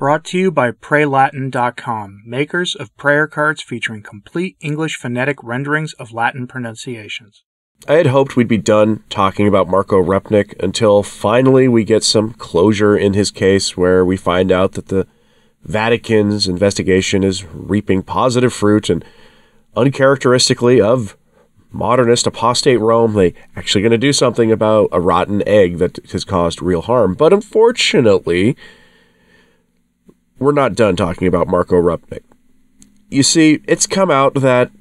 Brought to you by PrayLatin.com, makers of prayer cards featuring complete English phonetic renderings of Latin pronunciations. I had hoped we'd be done talking about Marco Rupnik until finally we get some closure in his case where we find out that the Vatican's investigation is reaping positive fruit and uncharacteristically of modernist apostate Rome, they actually going to do something about a rotten egg that has caused real harm. But unfortunately, we're not done talking about Marco Rupnik. You see, it's come out that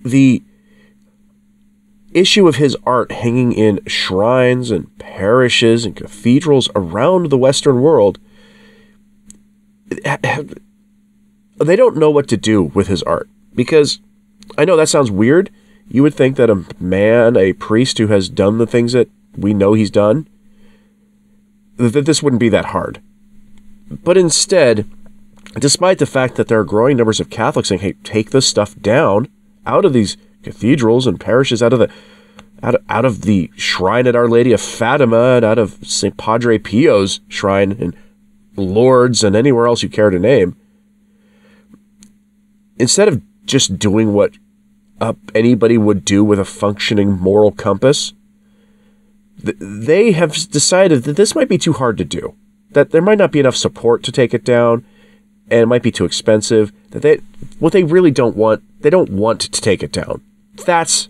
the issue of his art hanging in shrines and parishes and cathedrals around the Western world, they don't know what to do with his art. Because, I know that sounds weird. You would think that a priest who has done the things that we know he's done, that this wouldn't be that hard. But instead, despite the fact that there are growing numbers of Catholics saying, hey, take this stuff down out of these cathedrals and parishes, out of the shrine at Our Lady of Fatima, and out of St. Padre Pio's shrine, and Lourdes, and anywhere else you care to name, instead of just doing what anybody would do with a functioning moral compass, they have decided that this might be too hard to do, that there might not be enough support to take it down, and it might be too expensive, that what they really don't want, they don't want to take it down. That's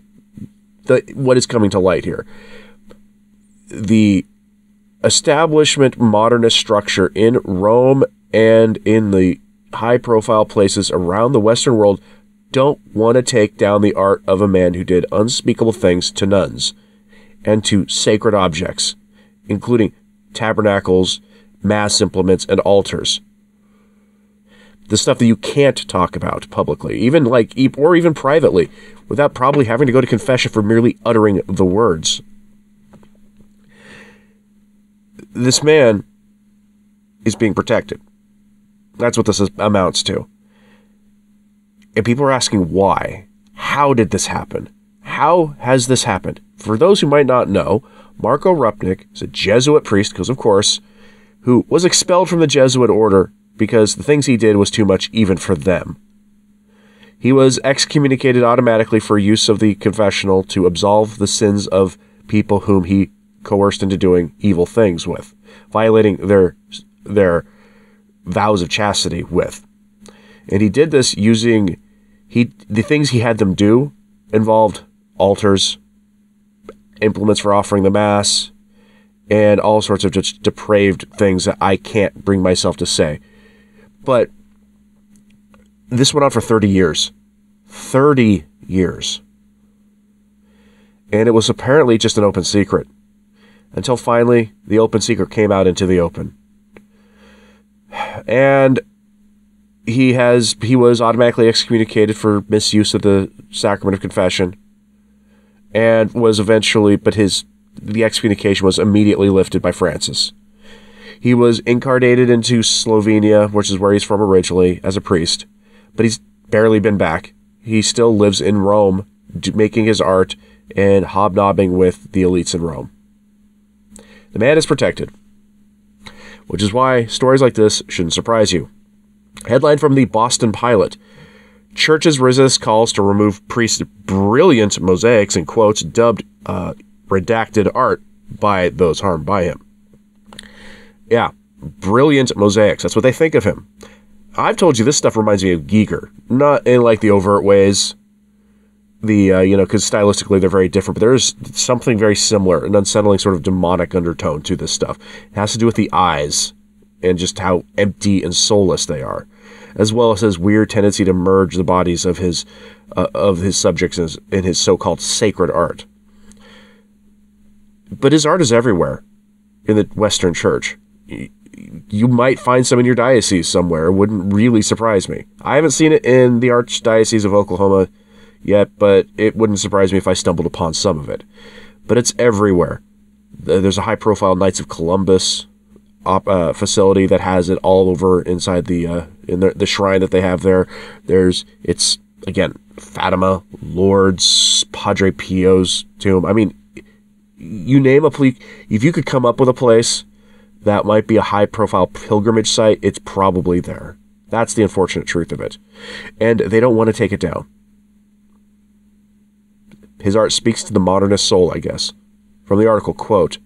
what is coming to light here. The establishment modernist structure in Rome and in the high-profile places around the Western world don't want to take down the art of a man who did unspeakable things to nuns and to sacred objects, including tabernacles, mass implements, and altars. The stuff that you can't talk about publicly, or even privately, without probably having to go to confession for merely uttering the words. This man is being protected. That's what this amounts to. And people are asking why. How did this happen? How has this happened? For those who might not know, Marco Rupnik is a Jesuit priest, because of course, who was expelled from the Jesuit order because the things he did was too much even for them. He was excommunicated automatically for use of the confessional to absolve the sins of people whom he coerced into doing evil things with, violating their vows of chastity with. And he did this using, the things he had them do involved altars, implements for offering the Mass, and all sorts of just depraved things that I can't bring myself to say. But this went on for 30 years. 30 years. And it was apparently just an open secret. Until finally, the open secret came out into the open. And he was automatically excommunicated for misuse of the sacrament of confession. And was eventually, the excommunication was immediately lifted by Francis. He was incarnated into Slovenia, which is where he's from originally, as a priest. But he's barely been back. He still lives in Rome, making his art and hobnobbing with the elites in Rome. The man is protected. Which is why stories like this shouldn't surprise you. Headline from the Boston Pilot. Churches resist calls to remove priests' brilliant mosaics, in quotes, dubbed redacted art by those harmed by him. Yeah, brilliant mosaics. That's what they think of him. I've told you this stuff reminds me of Giger. Not in like the overt ways. Because stylistically they're very different, but there's something very similar, an unsettling sort of demonic undertone to this stuff. It has to do with the eyes and just how empty and soulless they are, as well as his weird tendency to merge the bodies of his subjects in his so-called sacred art. But his art is everywhere in the Western Church. You might find some in your diocese somewhere. It wouldn't really surprise me. I haven't seen it in the Archdiocese of Oklahoma yet, but it wouldn't surprise me if I stumbled upon some of it. But it's everywhere. There's a high-profile Knights of Columbus facility that has it all over inside the shrine that they have there. It's again Fatima, Lourdes, Padre Pio's tomb. I mean, you name a place. If you could come up with a place that might be a high-profile pilgrimage site, it's probably there. That's the unfortunate truth of it. And they don't want to take it down. His art speaks to the modernist soul, I guess. From the article, quote,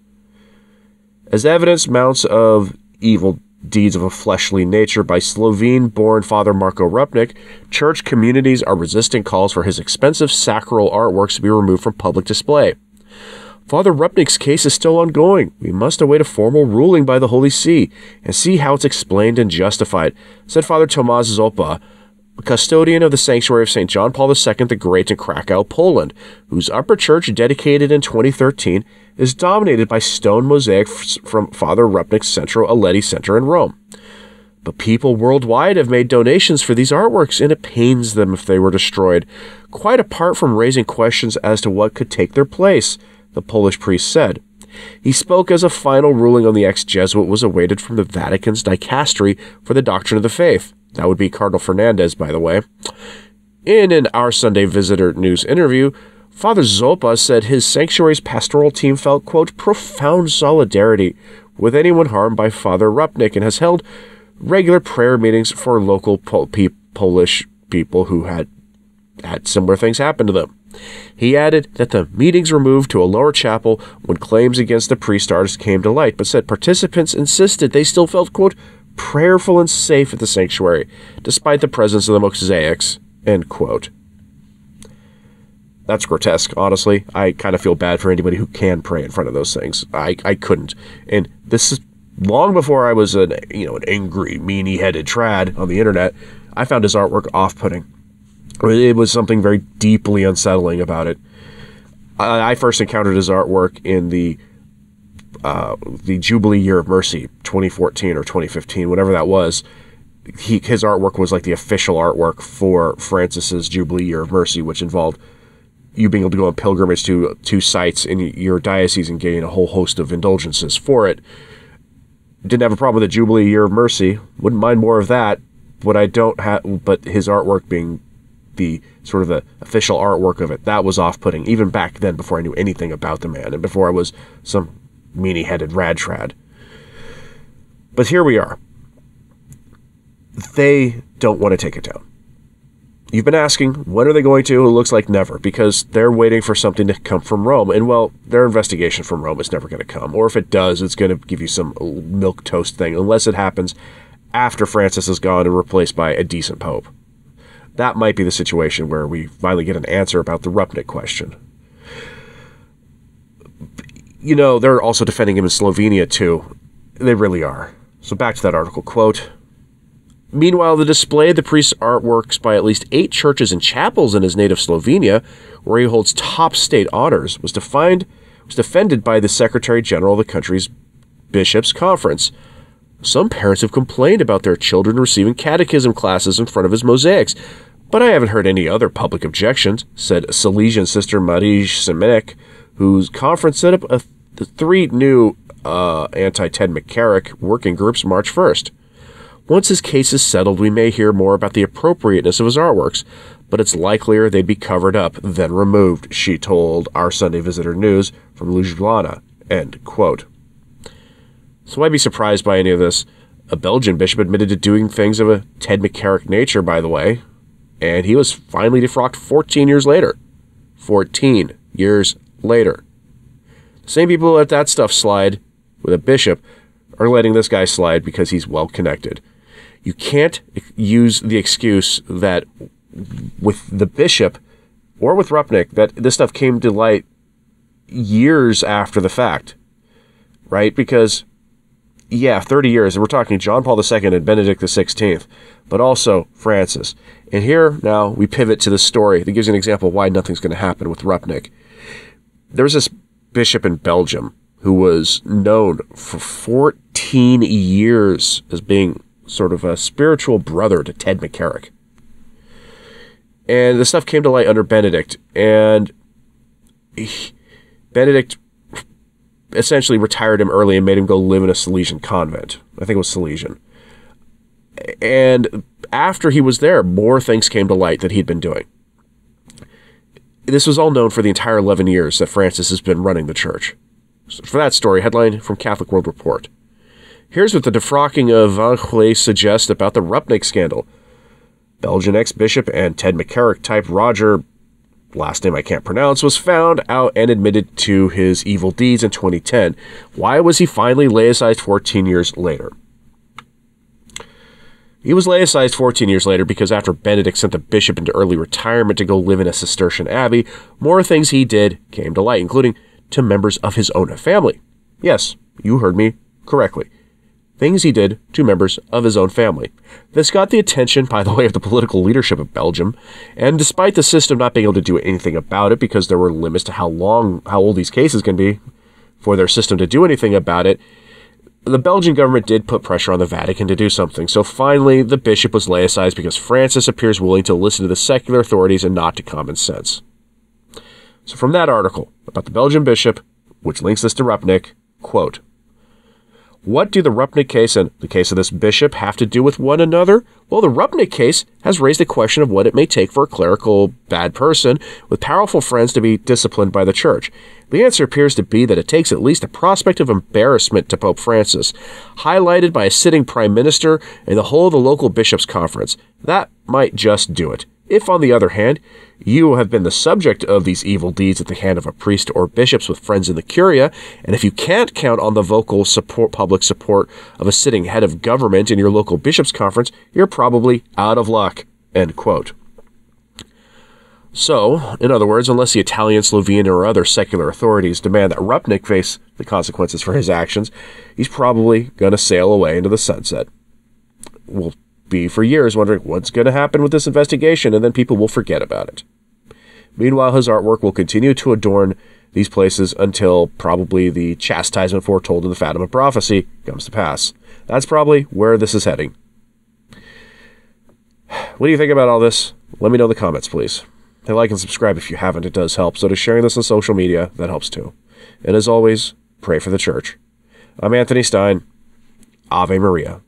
"As evidence mounts of evil deeds of a fleshly nature by Slovene-born Father Marko Rupnik, church communities are resisting calls for his expensive sacral artworks to be removed from public display. Father Rupnik's case is still ongoing. We must await a formal ruling by the Holy See and see how it's explained and justified," said Father Tomasz Zopa, custodian of the sanctuary of St. John Paul II the Great in Krakow, Poland, whose upper church, dedicated in 2013, is dominated by stone mosaics from Father Rupnik's Centro Aleti Center in Rome. "But people worldwide have made donations for these artworks, and it pains them if they were destroyed, quite apart from raising questions as to what could take their place," the Polish priest said. He spoke as a final ruling on the ex-Jesuit was awaited from the Vatican's dicastery for the doctrine of the faith. That would be Cardinal Fernandez, by the way. In an Our Sunday Visitor News interview, Father Zopa said his sanctuary's pastoral team felt, quote, "profound solidarity with anyone harmed by Father Rupnik and has held regular prayer meetings for local Polish people who had similar things happen to them." He added that the meetings were moved to a lower chapel when claims against the priest artist came to light, but said participants insisted they still felt, quote, "prayerful and safe at the sanctuary, despite the presence of the mosaics," end quote. That's grotesque, honestly. I kind of feel bad for anybody who can pray in front of those things. I couldn't. And this is long before I was an angry, meanie-headed trad on the internet. I found his artwork off-putting. It was something very deeply unsettling about it. I first encountered his artwork in the Jubilee Year of Mercy, 2014 or 2015, whatever that was. His artwork was like the official artwork for Francis's Jubilee Year of Mercy, which involved you being able to go on pilgrimage to two sites in your diocese and gain a whole host of indulgences for it. Didn't have a problem with the Jubilee Year of Mercy. Wouldn't mind more of that. But his artwork being the sort of the official artwork of it, that was off-putting, even back then before I knew anything about the man and before I was some meanie-headed rad trad. But here we are. They don't want to take it down. You've been asking, when are they going to? It looks like never, because they're waiting for something to come from Rome. And, well, their investigation from Rome is never going to come. Or if it does, it's going to give you some milquetoast thing, unless it happens after Francis is gone and replaced by a decent pope. That might be the situation where we finally get an answer about the Rupnik question. They're also defending him in Slovenia, too. They really are. So back to that article, quote, "Meanwhile, the display of the priest's artworks by at least 8 churches and chapels in his native Slovenia, where he holds top state honors, was defended by the Secretary General of the country's bishops' conference. Some parents have complained about their children receiving catechism classes in front of his mosaics, but I haven't heard any other public objections," said Salesian Sister Marij Semenek, whose conference set up the 3 new anti-Ted McCarrick working groups March 1st. "Once his case is settled, we may hear more about the appropriateness of his artworks, but it's likelier they'd be covered up than removed," she told Our Sunday Visitor News from Ljubljana, end quote. So I'd be surprised by any of this. A Belgian bishop admitted to doing things of a Ted McCarrick nature, by the way, and he was finally defrocked 14 years later. 14 years later. The same people who let that stuff slide with a bishop are letting this guy slide because he's well connected. You can't use the excuse that with the bishop or with Rupnik that this stuff came to light years after the fact, right? Because 30 years, and we're talking John Paul II and Benedict XVI, but also Francis. And here now we pivot to the story that gives you an example of why nothing's going to happen with Rupnik. There was this bishop in Belgium who was known for 14 years as being sort of a spiritual brother to Ted McCarrick. And the stuff came to light under Benedict, and Benedict essentially retired him early and made him go live in a Salesian convent. I think it was Salesian. And after he was there, more things came to light that he'd been doing. This was all known for the entire 11 years that Francis has been running the church. So for that story, headline from Catholic World Report. Here's what the defrocking of Vanquillet suggests about the Rupnik scandal. Belgian ex-bishop and Ted McCarrick type Roger, last name I can't pronounce, was found out and admitted to his evil deeds in 2010. Why was he finally laicized 14 years later? He was laicized 14 years later because after Benedict sent the bishop into early retirement to go live in a Cistercian abbey, more things he did came to light, including to members of his own family. Yes, you heard me correctly. Things he did to members of his own family. This got the attention, by the way, of the political leadership of Belgium, and despite the system not being able to do anything about it because there were limits to how old these cases can be for their system to do anything about it, the Belgian government did put pressure on the Vatican to do something. So finally, the bishop was laicized because Francis appears willing to listen to the secular authorities and not to common sense. So from that article about the Belgian bishop, which links this to Rupnik, quote, "What do the Rupnik case and the case of this bishop have to do with one another? Well, the Rupnik case has raised the question of what it may take for a clerical bad person with powerful friends to be disciplined by the church. The answer appears to be that it takes at least a prospect of embarrassment to Pope Francis, highlighted by a sitting prime minister and the whole of the local bishops' conference. That might just do it. If, on the other hand, you have been the subject of these evil deeds at the hand of a priest or bishops with friends in the curia, and if you can't count on the vocal public support of a sitting head of government in your local bishops' conference, you're probably out of luck." End quote. So, in other words, unless the Italian, Slovene, or other secular authorities demand that Rupnik face the consequences for his actions, he's probably going to sail away into the sunset. We'll be for years wondering what's going to happen with this investigation, and then people will forget about it. Meanwhile, his artwork will continue to adorn these places until probably the chastisement foretold in the Fatima prophecy comes to pass. That's probably where this is heading. What do you think about all this? Let me know in the comments, please. Hey, like and subscribe if you haven't. It does help. So to sharing this on social media, that helps too. And as always, pray for the church. I'm Anthony Stine. Ave Maria.